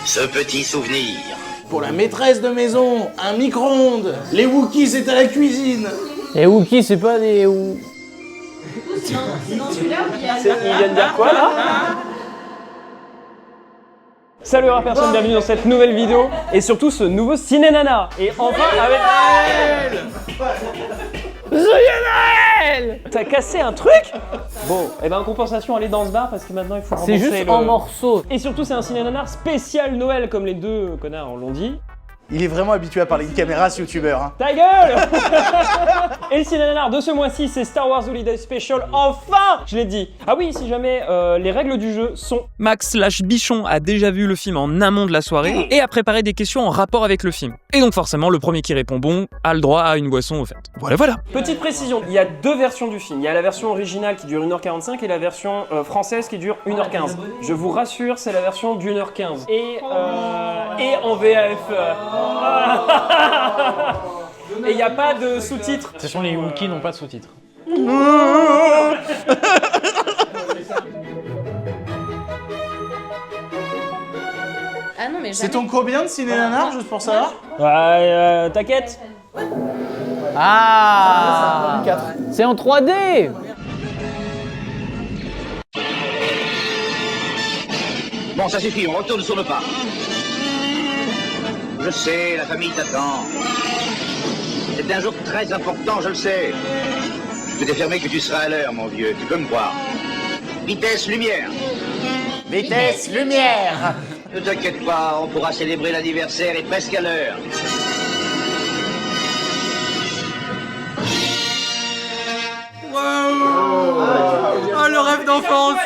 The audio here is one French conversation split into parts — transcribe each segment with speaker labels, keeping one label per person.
Speaker 1: ce petit souvenir.
Speaker 2: Pour la maîtresse de maison, un micro-ondes. Les Wookiees, c'est à la cuisine.
Speaker 3: Les Wookiees, c'est pas des...
Speaker 4: Non, celui-là, il vient
Speaker 5: de dire quoi là? Salut à personne, bienvenue dans cette nouvelle vidéo et surtout ce nouveau Ciné Nana. Et enfin avec Noël. T'as cassé un truc? Bon, et ben en compensation, allez dans ce bar parce que maintenant il faut rembourser.
Speaker 3: C'est juste en morceaux.
Speaker 5: Et surtout c'est un Ciné Nana spécial Noël comme les deux connards l'ont dit.
Speaker 2: Il est vraiment habitué à parler de caméra, ce youtubeur. Hein.
Speaker 5: Ta gueule. Et le Ciné Nanar de ce mois-ci, c'est Star Wars Holiday Special, enfin. Je l'ai dit. Ah oui, si jamais les règles du jeu sont... Max/Bichon a déjà vu le film en amont de la soirée et a préparé des questions en rapport avec le film. Et donc forcément, le premier qui répond bon a le droit à une boisson offerte. Voilà. Petite précision, il y a deux versions du film. Il y a la version originale qui dure 1h45 et la version française qui dure 1h15. Je vous rassure, c'est la version d'1h15. Et en VAF... Et il n'y a pas de sous-titres.
Speaker 3: De toute façon, les Wookiees n'ont pas de sous-titres.
Speaker 4: Ah non, mais
Speaker 2: C'est ton combien de Ciné Nanar, juste pour savoir?
Speaker 5: T'inquiète.
Speaker 3: Ah, c'est en 3D.
Speaker 1: Bon, ça suffit, on retourne sur le pas. Je sais, la famille t'attend. C'est un jour très important, je le sais. Je peux t'affirmer que tu seras à l'heure, mon vieux, tu peux me croire. Vitesse, lumière.
Speaker 2: Vitesse, lumière.
Speaker 1: Ne t'inquiète pas, on pourra célébrer l'anniversaire et presque à l'heure.
Speaker 5: Oh, le rêve d'enfance.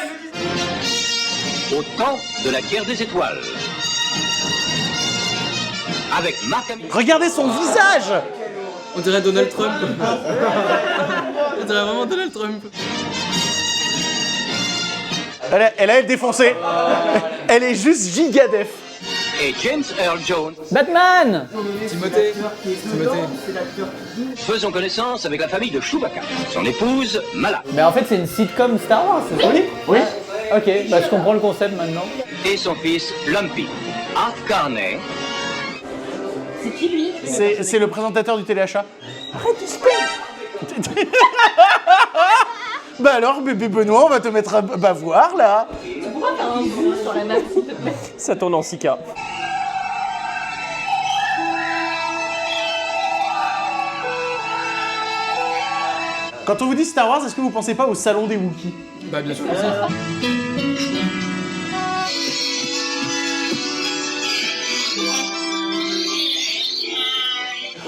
Speaker 1: Au temps de la guerre des étoiles. Avec Marc Hamill.
Speaker 2: Regardez son visage.
Speaker 6: On dirait Donald Trump. On dirait vraiment Donald Trump.
Speaker 2: Elle a défoncé. Elle est juste gigadef.
Speaker 1: Et James Earl Jones.
Speaker 3: Batman.
Speaker 6: Timothée.
Speaker 1: Faisons connaissance avec la famille de Chewbacca. Son épouse, Mala.
Speaker 3: Mais en fait, c'est une sitcom Star Wars, c'est ça?
Speaker 2: Oui.
Speaker 3: Ok, bah je comprends le concept maintenant.
Speaker 1: Et son fils, Lumpy. Art Carney.
Speaker 4: c'est qui lui?
Speaker 2: C'est le présentateur du téléachat. Arrête de spam. Bah alors, bébé Benoît, on va te mettre à bavoir, là.
Speaker 4: Tu pourras faire un bout sur la map, s'il te plaît?
Speaker 5: Ça tourne en 6K.
Speaker 2: Quand on vous dit Star Wars, est-ce que vous pensez pas au salon des Wookiees?
Speaker 6: Bah bien sûr que ça.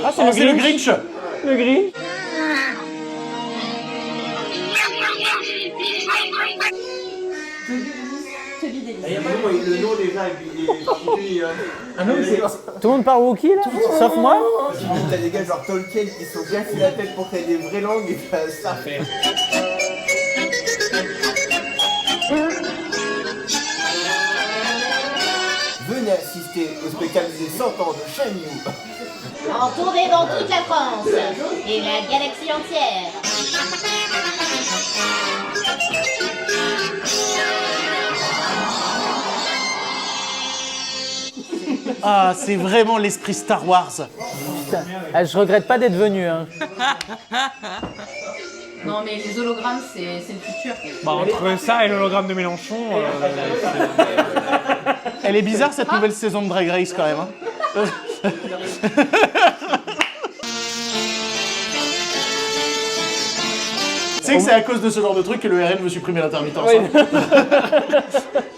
Speaker 5: Ah,
Speaker 2: C'est le Grinch.
Speaker 5: Le Grinch.
Speaker 7: Le nom déjà est
Speaker 3: Tout le monde parle Wookiee là? Sauf moi?
Speaker 7: T'as des gars genre Tolkien qui sont bien fait la tête pour créer des vraies langues et ça fait. Venez assister au spectacle des 100 ans de Shan Yu.
Speaker 4: En tournée dans toute la France et la galaxie entière.
Speaker 2: Ah, c'est vraiment l'esprit Star Wars.
Speaker 3: Putain. Ah, je regrette pas d'être venu. Hein.
Speaker 4: Non mais les hologrammes c'est le futur.
Speaker 8: Bah, entre ça et l'hologramme de Mélenchon,
Speaker 2: Elle est bizarre cette nouvelle saison de Drag Race quand même. Hein. Tu sais que c'est à cause de ce genre de truc que le RN veut supprimer l'intermittence.
Speaker 5: Oui.
Speaker 2: Hein.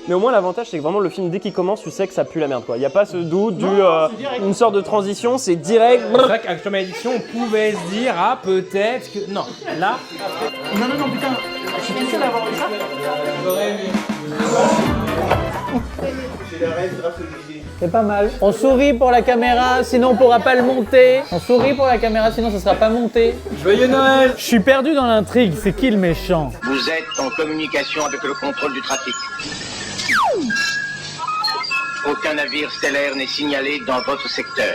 Speaker 5: Mais au moins l'avantage c'est que vraiment le film dès qu'il commence tu sais que ça pue la merde quoi. Il n'y a pas ce doute une sorte de transition, c'est direct.
Speaker 8: c'est vrai qu'avec la malédiction, on pouvait se dire, ah peut-être que. Non, là.
Speaker 2: Non, putain. Je suis tout seul à avoir eu ça.
Speaker 3: C'est pas mal. On sourit pour la caméra, sinon on pourra pas le monter. On sourit pour la caméra, sinon ça sera pas monté.
Speaker 6: Joyeux Noël.
Speaker 3: Je suis perdu dans l'intrigue, c'est qui le méchant?
Speaker 1: Vous êtes en communication avec le contrôle du trafic. Aucun navire stellaire n'est signalé dans votre secteur.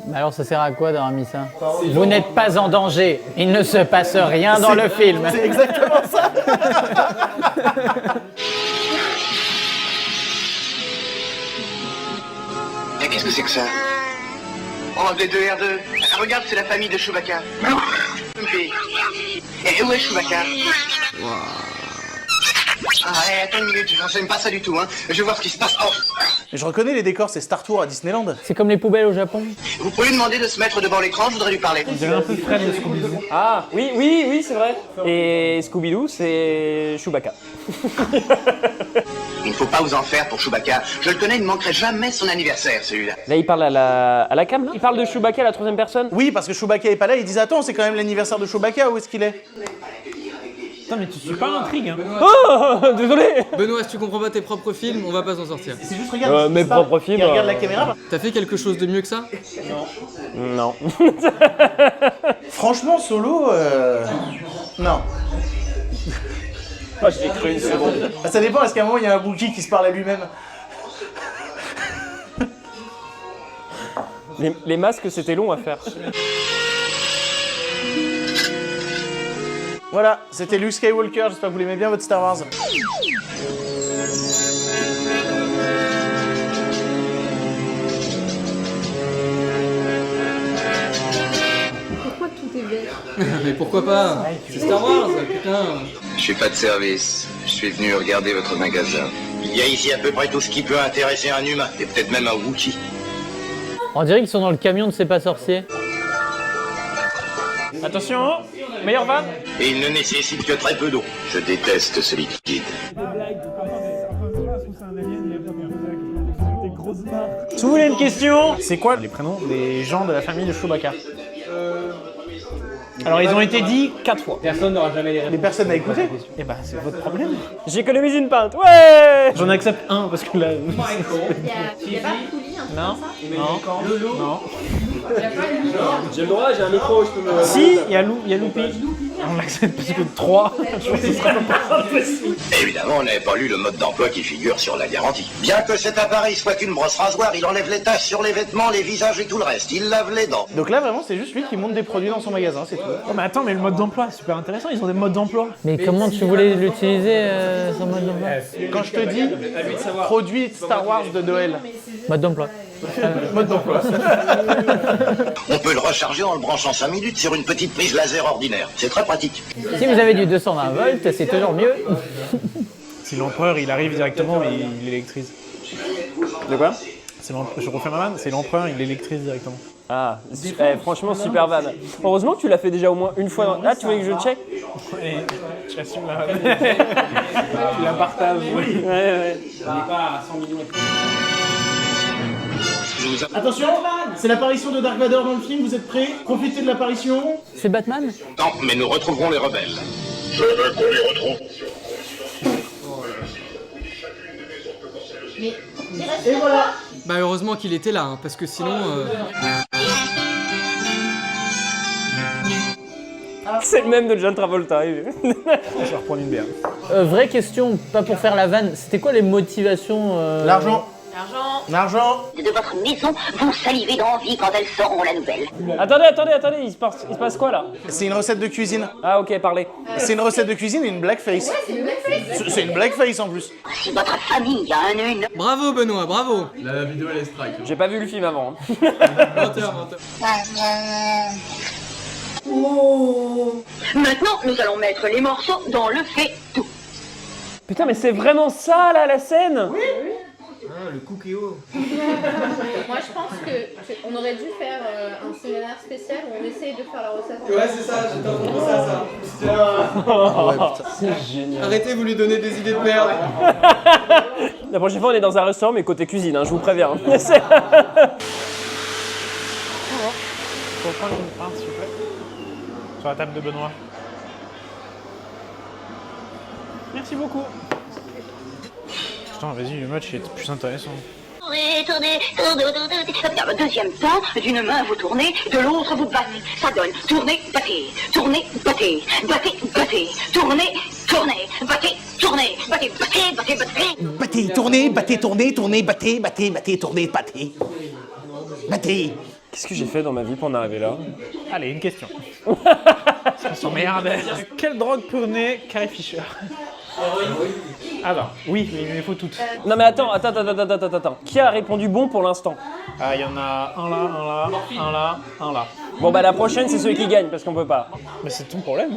Speaker 3: Bah alors ça sert à quoi d'avoir mis ça? Vous n'êtes pas en danger, il ne se passe rien dans le film.
Speaker 2: C'est exactement ça.
Speaker 1: Qu'est-ce que c'est que ça? Oh, D2R2. Regarde, c'est la famille de Chewbacca. Et où est Chewbacca? Ah, attends une minute, j'aime pas ça du tout, hein. Je vais voir ce qui se passe. Oh.
Speaker 2: Mais je reconnais les décors, c'est Star Tour à Disneyland.
Speaker 3: C'est comme les poubelles au Japon.
Speaker 1: Vous pouvez lui demander de se mettre devant l'écran, je voudrais lui parler.
Speaker 8: On dirait un peu Fred de Scooby-Doo.
Speaker 5: Ah, oui, c'est vrai. Et Scooby-Doo, c'est Chewbacca.
Speaker 1: Il ne faut pas vous en faire pour Chewbacca. Je le connais, il ne manquerait jamais son anniversaire, celui-là.
Speaker 5: Là, il parle à la cam, là. Il parle de Chewbacca à la troisième personne.
Speaker 2: Oui, parce que Chewbacca est pas là, ils disent attends, c'est quand même l'anniversaire de Chewbacca, où est-ce qu'il est?
Speaker 8: Putain, mais tu suis pas l'intrigue, hein.
Speaker 5: Oh, désolé.
Speaker 6: Benoît, si tu comprends pas tes propres films, on va pas s'en sortir.
Speaker 2: C'est juste, regarde.
Speaker 5: mes propres films,
Speaker 2: Il regarde la caméra.
Speaker 6: T'as fait quelque chose de mieux que ça?
Speaker 5: Non.
Speaker 2: Franchement, Solo, non.
Speaker 5: Oh, j'ai cru une seconde.
Speaker 2: Ah, ça dépend, est-ce qu'à un moment il y a un Wookie qui se parle à lui-même?
Speaker 5: Les masques, c'était long à faire.
Speaker 2: Voilà, c'était Luke Skywalker, j'espère que vous l'aimez bien votre Star Wars.
Speaker 9: Pourquoi tout est vert?
Speaker 6: Mais pourquoi pas? C'est Star Wars, putain.
Speaker 1: Je suis pas de service. Je suis venu regarder votre magasin. Il y a ici à peu près tout ce qui peut intéresser un humain, et peut-être même un Wookie.
Speaker 3: On dirait qu'ils sont dans le camion de C'est pas sorcier.
Speaker 5: Attention, meilleure vanne.
Speaker 1: Et il ne nécessite que très peu d'eau. Je déteste ce liquide.
Speaker 5: Si vous voulez une question.
Speaker 8: C'est quoi les prénoms des gens de la famille de Chewbacca? Alors ils ont été dits 4 fois. Personne n'aura jamais les réponses.
Speaker 2: Les personnes à écouter.
Speaker 8: Eh ben c'est votre problème.
Speaker 5: J'économise une pinte, ouais.
Speaker 8: J'en accepte un parce que là...
Speaker 4: Il y a pas Pouli, un truc
Speaker 8: Non,
Speaker 4: comme ça?
Speaker 8: non.
Speaker 5: J'ai le droit, j'ai un micro, je peux me...
Speaker 8: Si, il y a Loupi. On l'accepte parce que 3, je pense que ce sera pas impossible.
Speaker 1: Évidemment, on n'avait pas lu le mode d'emploi qui figure sur la garantie. Bien que cet appareil soit une brosse rasoir, il enlève les taches sur les vêtements, les visages et tout le reste. Il lave les dents.
Speaker 2: Donc là, vraiment, c'est juste lui qui monte des produits dans son magasin, c'est tout.
Speaker 8: Oh mais attends, mais le mode d'emploi, c'est super intéressant, ils ont des modes d'emploi.
Speaker 3: Mais comment tu voulais l'utiliser, son mode d'emploi?
Speaker 2: Quand je te dis produit Star Wars de Noël,
Speaker 3: Mode d'emploi.
Speaker 2: mode d'emploi.
Speaker 1: On peut le recharger en le branchant 5 minutes sur une petite prise laser ordinaire. C'est très pratique.
Speaker 3: Si vous avez du 220 volts, c'est toujours mieux.
Speaker 8: Si l'empereur il arrive directement et il électrise.
Speaker 5: De quoi?
Speaker 8: Je refais ma vanne, c'est l'empereur, il électrise directement.
Speaker 5: Ah, franchement, super vanne. Heureusement que tu l'as fait déjà au moins une fois. Ah, tu voulais que je check?
Speaker 8: Allez, j'assume la vanne. Tu la partages.
Speaker 5: Ouais.
Speaker 8: On n'est pas à 100 millions.
Speaker 2: Attention, c'est l'apparition de Dark Vador dans le film, vous êtes prêts? Profitez de l'apparition.
Speaker 3: C'est Batman?
Speaker 1: Non, mais nous retrouverons les rebelles. Je veux qu'on les retrouve.
Speaker 2: Et voilà.
Speaker 6: Bah heureusement qu'il était là, hein, parce que sinon...
Speaker 5: C'est le même de John Travolta.
Speaker 8: Je vais reprendre une bière.
Speaker 3: Vraie question, pas pour faire la vanne, c'était quoi les motivations
Speaker 2: L'argent.
Speaker 4: L'argent.
Speaker 2: L'argent.
Speaker 10: De votre maison vont saliver d'envie quand elles sauront la nouvelle.
Speaker 5: Attendez, il se passe quoi là?
Speaker 2: C'est une recette de cuisine.
Speaker 5: Ah ok, parlez.
Speaker 2: C'est une recette de cuisine et une blackface.
Speaker 4: C'est une blackface.
Speaker 2: C'est une blackface en plus.
Speaker 10: Si votre famille a une...
Speaker 6: Bravo Benoît, bravo.
Speaker 7: La vidéo elle est strike.
Speaker 5: J'ai pas vu le film avant.
Speaker 6: Menteur.
Speaker 10: Maintenant, nous allons mettre les morceaux dans le faitout.
Speaker 5: Putain, mais c'est vraiment ça là la scène? Oui.
Speaker 7: Ah, le cookéo.
Speaker 4: Moi, je pense qu'on aurait dû faire un séminaire spécial où on essaye de faire la recette.
Speaker 7: Ouais, c'est ça, j'étais en train de penser à ça.
Speaker 5: C'est génial.
Speaker 6: Arrêtez, vous lui donnez des idées de merde.
Speaker 5: La prochaine fois, on est dans un restaurant, mais côté cuisine, hein, je vous préviens.
Speaker 8: Faut prendre une pinte, s'il vous plaît. Sur la table de Benoît. Merci beaucoup. Putain, vas-y, le match est plus intéressant.
Speaker 10: Tournez. Deuxième temps, d'une main vous tournez, de l'autre vous battez. Ça donne tournez, battez, tournez, battez, battez, battez, tournez, battez, tournez, battez.
Speaker 2: Battez, tournez, battez, tournez, tournez, battez, battez, battez, tournez, battez. Battez.
Speaker 5: Qu'est-ce que j'ai fait dans ma vie pour en arriver là?
Speaker 8: Allez, une question. Ça s'emmerde. Quelle drogue prenait Carrie Fisher? Alors, oui, mais il me les faut toutes.
Speaker 5: Non mais attends. Qui a répondu bon pour l'instant?
Speaker 8: Ah, il y en a un là, un là, un là, un là.
Speaker 5: Bon bah la prochaine c'est celui qui gagne parce qu'on peut pas.
Speaker 8: Mais c'est ton problème.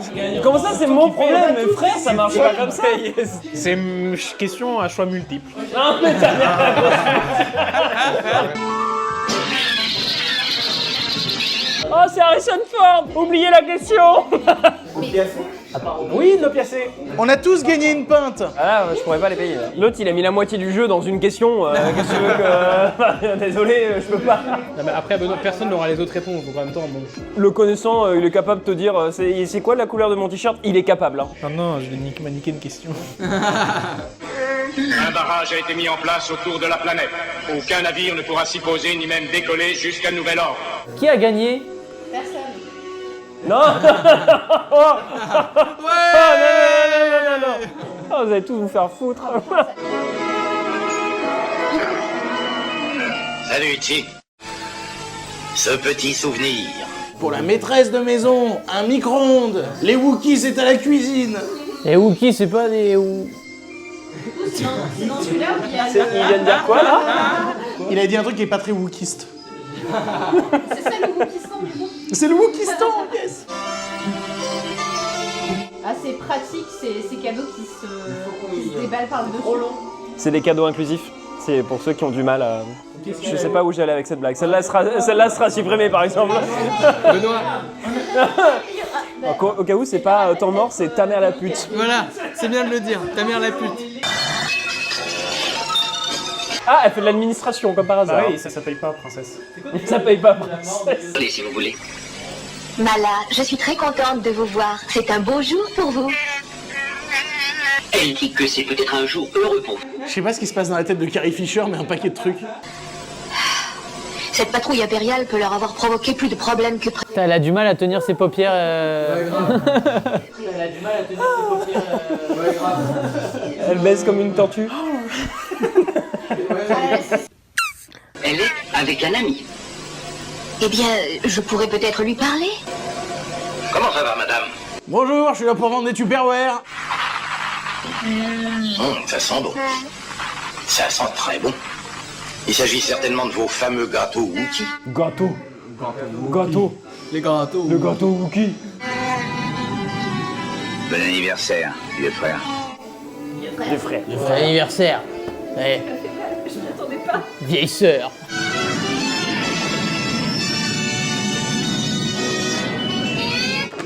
Speaker 5: Comment ça c'est mon problème? Mais frère, ça marche pas comme ça.
Speaker 8: C'est une question à choix multiple.
Speaker 5: Non mais t'as bien Oh, c'est Harrison Ford. Oubliez la question.
Speaker 8: Oui, de l'opiacé.
Speaker 2: On a tous gagné une pinte.
Speaker 5: Ah, je pourrais pas les payer. L'autre, il a mis la moitié du jeu dans une question. Qu'est-ce que tu veux que... Désolé, je peux pas.
Speaker 8: Non, mais après, Benoît, personne n'aura les autres réponses, donc en même temps, bon.
Speaker 5: Le connaissant, il est capable de te dire c'est quoi la couleur de mon t-shirt? Il est capable. Hein.
Speaker 8: Non, non, je vais niquer une question.
Speaker 1: Un barrage a été mis en place autour de la planète. Aucun navire ne pourra s'y poser ni même décoller jusqu'à nouvel ordre.
Speaker 3: Qui a gagné?
Speaker 4: Personne.
Speaker 5: Non. Oh, non. Oh, vous allez tous vous faire foutre.
Speaker 1: Salut, Itchy. Ce petit souvenir.
Speaker 2: Pour la maîtresse de maison, un micro-ondes. Les Wookiees, c'est à la cuisine.
Speaker 3: Les Wookiees, c'est pas des...
Speaker 4: Sinon celui-là, il y a...
Speaker 5: Il vient de dire quoi là?
Speaker 2: Il a dit un truc qui est pas très Wookiste.
Speaker 4: C'est ça le Wookistan du coup.
Speaker 2: C'est le Wookistan, yes.
Speaker 4: Ah c'est pratique, ces cadeaux qui se déballent par le dessus.
Speaker 5: C'est des cadeaux inclusifs. C'est pour ceux qui ont du mal à... Je sais pas où j'allais avec cette blague. Celle-là sera supprimée par exemple.
Speaker 6: Benoît.
Speaker 5: Au cas où c'est pas temps mort, c'est ta mère la pute.
Speaker 6: Voilà, c'est bien de le dire. Ta mère la pute.
Speaker 5: Ah, elle fait de l'administration comme par hasard.
Speaker 8: Bah oui, ça paye pas, princesse.
Speaker 5: Ça paye pas, princesse.
Speaker 1: Allez, si vous voulez.
Speaker 10: Mala, je suis très contente de vous voir. C'est un beau jour pour vous.
Speaker 1: Elle dit que c'est peut-être un jour heureux pour vous.
Speaker 2: Je sais pas ce qui se passe dans la tête de Carrie Fisher, mais un paquet de trucs.
Speaker 10: Cette patrouille impériale peut leur avoir provoqué plus de problèmes que prévu.
Speaker 3: Elle a du mal à tenir ses paupières.
Speaker 6: Ouais, grave. Elle a du mal à tenir ses paupières. Ouais, grave.
Speaker 5: Elle baisse comme une tortue.
Speaker 1: Elle est avec un ami.
Speaker 10: Eh bien, je pourrais peut-être lui parler.
Speaker 1: Comment ça va, madame?
Speaker 2: Bonjour, je suis là pour vendre des Tupperware.
Speaker 1: Ça sent bon. Ça sent très bon. Il s'agit certainement de vos fameux gâteaux Wookie.
Speaker 5: Gâteau.
Speaker 6: Les gâteaux.
Speaker 5: Le gâteau Wookie.
Speaker 1: Bon anniversaire, vieux frère.
Speaker 5: Des frères.
Speaker 3: Bon anniversaire. Ouais.
Speaker 4: Je m'y attendais pas.
Speaker 3: Vieille sœur.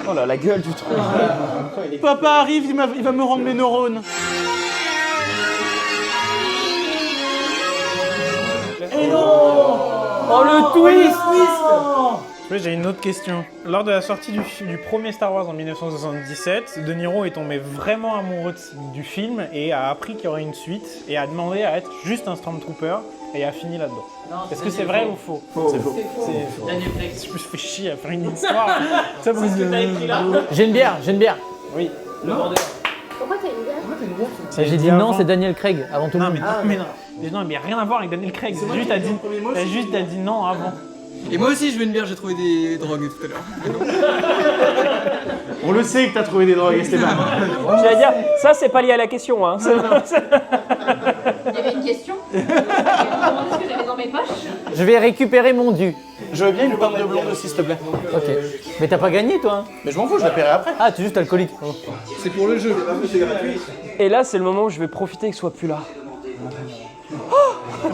Speaker 5: Oh là, la gueule du truc.
Speaker 2: Papa arrive, il va me rendre mes neurones. Et non!
Speaker 3: Oh le twist!
Speaker 8: Oui, j'ai une autre question. Lors de la sortie du premier Star Wars en 1977, De Niro est tombé vraiment amoureux du film et a appris qu'il y aurait une suite et a demandé à être juste un Stormtrooper et a fini là-dedans. Est-ce que c'est vrai ou faux?
Speaker 2: C'est faux.
Speaker 8: C'est faux. Je me fais chier à faire une histoire. Ça, vous...
Speaker 3: J'ai une bière.
Speaker 8: Oui.
Speaker 4: Pourquoi t'as une bière?
Speaker 3: J'ai dit non, c'est Daniel Craig avant tout le
Speaker 8: Non,
Speaker 3: monde.
Speaker 8: mais non. Mais non, mais rien à voir avec Daniel Craig. T'as juste dit non avant.
Speaker 6: Et moi aussi, je veux une bière, j'ai trouvé des drogues tout à l'heure.
Speaker 2: On le sait que t'as trouvé des drogues, Esteban.
Speaker 5: J'allais dire, ça c'est pas lié à la question. Hein.
Speaker 4: Il y avait une question. Je me demandais ce que j'avais dans mes poches.
Speaker 3: Je vais récupérer mon dû.
Speaker 2: Je veux bien une pinte de blonde aussi, s'il te plaît.
Speaker 3: Ok. Mais t'as pas gagné toi hein?
Speaker 2: Mais je m'en fous, je la paierai après.
Speaker 3: Ah, t'es juste alcoolique. Oh.
Speaker 6: C'est pour le jeu.
Speaker 5: Et là, c'est le moment où je vais profiter qu'il soit plus là.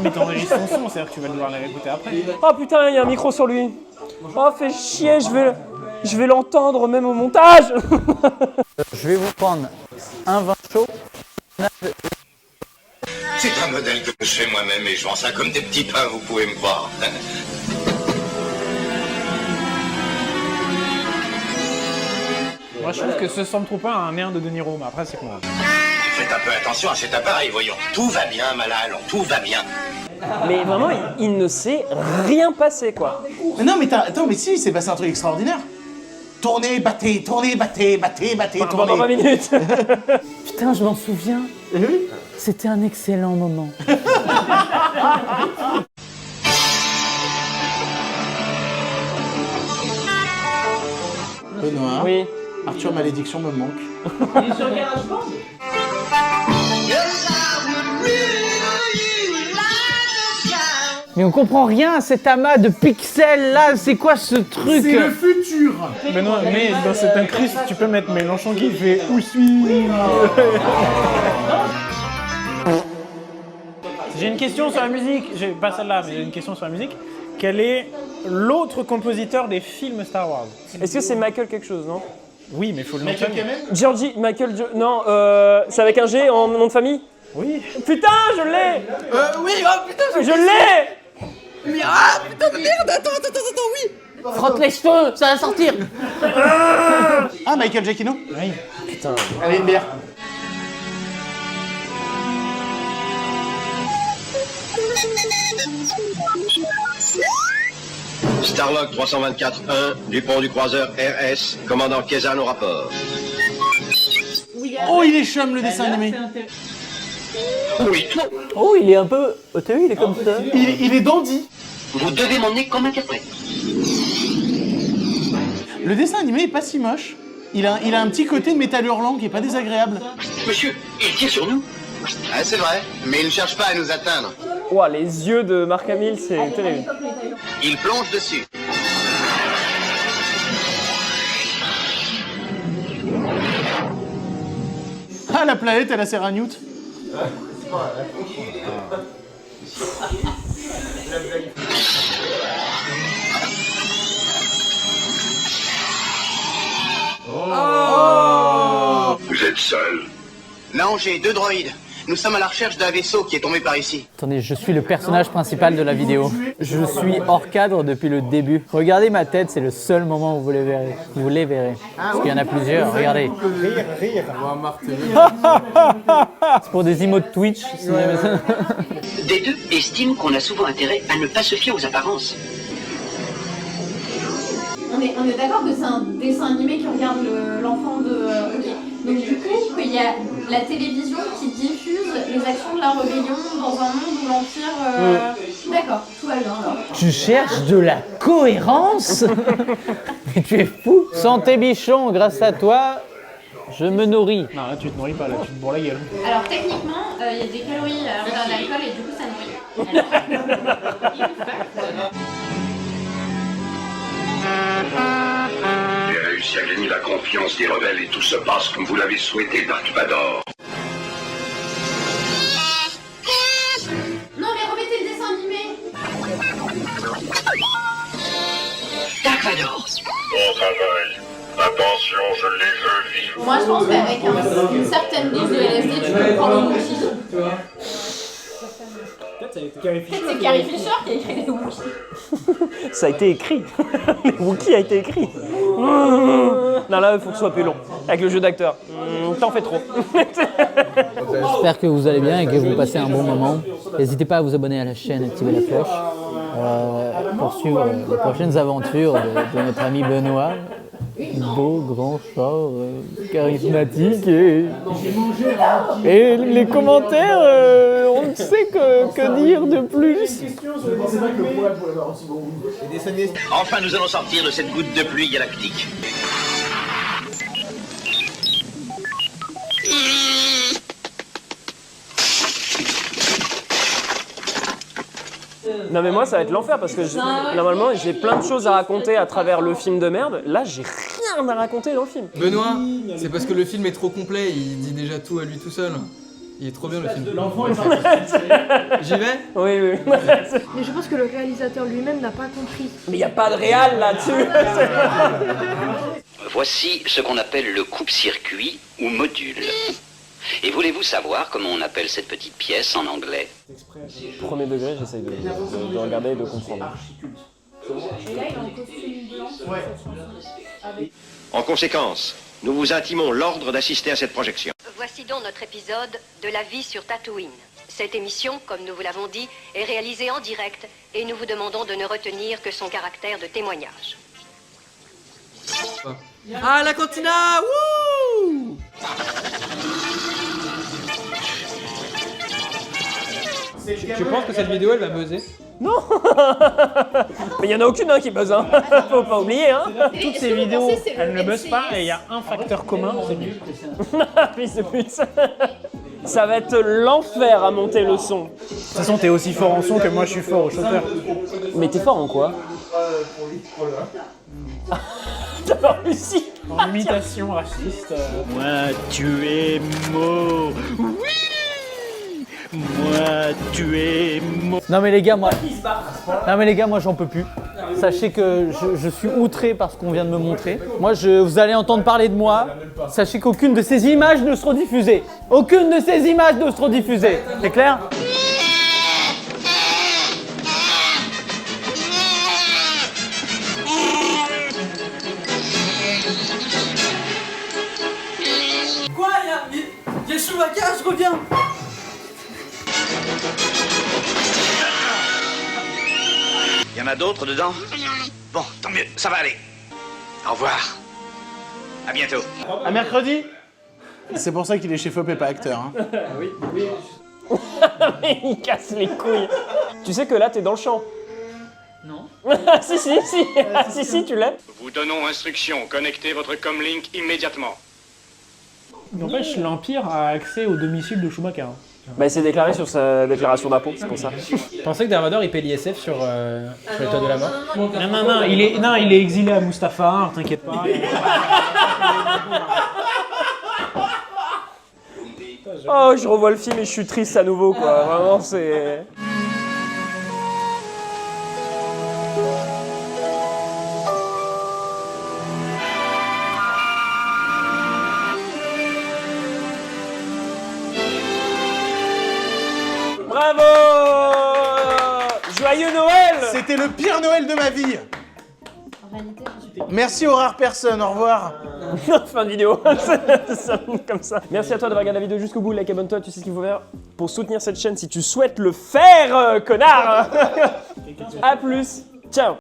Speaker 8: Mais t'enregistres ton son, c'est-à-dire que tu vas devoir la réécouter après.
Speaker 5: Oh putain, il y a un micro sur lui. Oh, fais chier, je vais l'entendre même au montage.
Speaker 3: Je vais vous prendre un vin chaud.
Speaker 1: C'est un modèle que je fais moi-même et je vends ça comme des petits pains, vous pouvez me croire.
Speaker 8: Moi, je trouve que ce Stormtrooper a un air de Niro, mais après, c'est con.
Speaker 1: Faites un peu attention à cet appareil, voyons. Tout va bien, Malal, tout va bien.
Speaker 5: Mais vraiment, il ne s'est rien passé, quoi.
Speaker 2: Mais non, mais attends, mais si, il s'est passé un truc extraordinaire. Tournez, battez, tournez, battez,
Speaker 5: Pendant 20
Speaker 2: tournez.
Speaker 5: minutes.
Speaker 3: Putain, je m'en souviens.
Speaker 2: Oui.
Speaker 3: C'était un excellent moment.
Speaker 2: Benoît,
Speaker 5: Oui.
Speaker 2: Arthur Malédiction me manque.
Speaker 3: Il est sur GarageBand. Mais on comprend rien à cet amas de pixels là, c'est quoi ce truc?
Speaker 2: C'est le futur.
Speaker 8: Benoît, mais dans cette incruste, tu peux mettre Mélenchon qui fait « Où suis-je ?» J'ai une question sur la musique, pas celle-là, mais j'ai une question sur la musique. Quel est l'autre compositeur des films Star Wars?
Speaker 5: Est-ce que c'est Michael quelque chose, non?
Speaker 8: Oui, mais il faut le nom de famille.
Speaker 5: Georgie, non, c'est avec un G en nom de famille?
Speaker 8: Oui.
Speaker 5: Putain, je l'ai!
Speaker 6: Oui, oh putain,
Speaker 5: Je l'ai!
Speaker 6: Mais ah, putain de merde, attends, oui.
Speaker 3: Frotte les cheveux, ça va sortir.
Speaker 2: Ah, Michael Giacchino?
Speaker 8: Oui.
Speaker 5: Putain.
Speaker 2: Allez, une bière.
Speaker 1: Starlog 324-1 du pont du croiseur RS, commandant Kézan au rapport.
Speaker 2: Oh, il est chum, le dessin animé.
Speaker 1: Oui,
Speaker 3: Oh, il est un peu... T'as vu, il est comme ça.
Speaker 2: Il est dandy.
Speaker 10: Vous devez m'emmener comme interprète.
Speaker 2: Le dessin animé est pas si moche. Il a un petit côté de métal hurlant qui est pas désagréable.
Speaker 10: Monsieur, il tire sur nous.
Speaker 1: Ah, c'est vrai, mais il ne cherche pas à nous atteindre.
Speaker 5: Ouah, les yeux de Mark Hamill, c'est terrible.
Speaker 1: Il plonge dessus.
Speaker 2: Ah, la planète, elle a ses Newt.
Speaker 1: Vous êtes seul? Non, j'ai 2 droïdes. Nous sommes à la recherche d'un vaisseau qui est tombé par ici.
Speaker 3: Attendez, je suis le personnage principal de la vidéo. Je suis hors cadre depuis le début. Regardez ma tête, c'est le seul moment où vous les verrez. Vous les verrez. Parce qu'il y en a plusieurs, regardez. C'est pour des emotes Twitch. Si jamais ça...
Speaker 10: Des deux estiment qu'on a souvent intérêt à ne pas se fier aux apparences.
Speaker 4: On est d'accord que c'est un dessin animé qui regarde l'enfant de... Ok. Donc du coup, il y a la télévision qui diffuse les actions de la rébellion dans un monde où l'Empire... D'accord, tout va bien alors.
Speaker 3: Tu cherches de la cohérence? Mais tu es fou. Santé bichon, grâce à toi, je me nourris.
Speaker 8: Non, là tu te nourris pas, là tu te bourres la gueule.
Speaker 4: Alors techniquement, il y a des calories à l'intérieur de l'alcool et du coup ça nourrit.
Speaker 1: J'ai réussi à gagner la confiance des rebelles et tout se passe comme vous l'avez souhaité, Dark Vador.
Speaker 4: Non mais remettez le dessin animé.
Speaker 10: Dark Vador.
Speaker 1: Bon travail. Attention, je les veux vivre.
Speaker 4: Moi je pense qu'avec une certaine dose de LSD, tu peux prendre le Wookiee. Peut-être c'est Carrie Fisher qui a écrit les Wookiees.
Speaker 5: Ça a été écrit. Les Wookiees a été écrit. Non, là, il faut que ce soit plus long. Avec le jeu d'acteur. T'en fais trop.
Speaker 3: J'espère que vous allez bien et que vous passez un bon moment. N'hésitez pas à vous abonner à la chaîne, activer la cloche pour suivre les prochaines aventures de notre ami Benoît. Beau, grand chat, charismatique et les commentaires, on ne sait que dire de plus.
Speaker 1: Enfin, nous allons sortir de cette goutte de pluie galactique.
Speaker 5: Non mais moi ça va être l'enfer parce que normalement j'ai plein de choses à raconter à travers le film de merde. Là j'ai rien à raconter dans le film.
Speaker 6: Benoît, c'est parce que le film est trop complet, il dit déjà tout à lui tout seul. Il est trop bien le film.
Speaker 8: L'enfant est parti.
Speaker 6: J'y vais?
Speaker 5: Oui, oui.
Speaker 9: Mais je pense que le réalisateur lui-même n'a pas compris.
Speaker 5: Mais y a pas de réal là-dessus.
Speaker 10: Voici ce qu'on appelle le coupe-circuit ou module. Et voulez-vous savoir comment on appelle cette petite pièce en anglais?
Speaker 5: Premier degré, j'essaye de regarder et de comprendre.
Speaker 4: Et là il est en costume blanc.
Speaker 1: En conséquence, nous vous intimons l'ordre d'assister à cette projection.
Speaker 10: Voici donc notre épisode de la vie sur Tatooine. Cette émission, comme nous vous l'avons dit, est réalisée en direct et nous vous demandons de ne retenir que son caractère de témoignage.
Speaker 6: Ah, la cantina! Wouh! Tu penses que cette vidéo elle va buzzer?
Speaker 5: Non. Mais il y en a aucune qui buzz, hein. Faut pas oublier, hein.
Speaker 8: Toutes ces vidéos, elles ne buzzent pas et il y a un facteur commun, c'est nul.
Speaker 5: Fils de pute. Ça va être l'enfer à monter le son.
Speaker 8: De toute façon, t'es aussi fort en son que moi je suis fort au shooter.
Speaker 5: Mais t'es fort en quoi? T'as pas réussi.
Speaker 8: En imitation raciste.
Speaker 2: Moi, tu es mot. Oui. Moi, tu es mot.
Speaker 3: Non mais les gars, moi j'en peux plus. Sachez que je suis outré par ce qu'on vient de me montrer. Moi, vous allez entendre parler de moi. Sachez qu'aucune de ces images ne seront diffusées. Aucune de ces images ne seront diffusées. C'est clair?
Speaker 6: Quoi, il y a Chewbacca, je reviens.
Speaker 1: Il y en a d'autres dedans? Bon, tant mieux, ça va aller. Au revoir. À bientôt.
Speaker 2: À mercredi. C'est pour ça qu'il est chez Fop et pas acteur. Hein.
Speaker 5: Mais il casse les couilles. Tu sais que là, t'es dans le champ.
Speaker 3: Non.
Speaker 5: si, tu l'es.
Speaker 11: Vous donnons instruction, connectez votre comlink immédiatement.
Speaker 8: N'empêche, l'Empire a accès au domicile de Chewbacca.
Speaker 5: Bah, c'est déclaré sur sa déclaration d'impôt, c'est pour ça.
Speaker 6: Je pensais que Dark Vador il paye l'ISF sur les toits de la mort.
Speaker 8: Non, il est exilé à Mustafar, t'inquiète pas.
Speaker 5: Oh, je revois le film et je suis triste à nouveau, quoi. Vraiment, c'est... Bravo! Joyeux Noël!
Speaker 2: C'était le pire Noël de ma vie.
Speaker 4: En réalité, je suis...
Speaker 2: Merci aux rares personnes, au revoir.
Speaker 5: Fin de vidéo, ça comme ça. Merci à toi d'avoir regardé la vidéo jusqu'au bout, like, abonne-toi, tu sais ce qu'il faut faire pour soutenir cette chaîne si tu souhaites le faire, connard. A plus, ciao.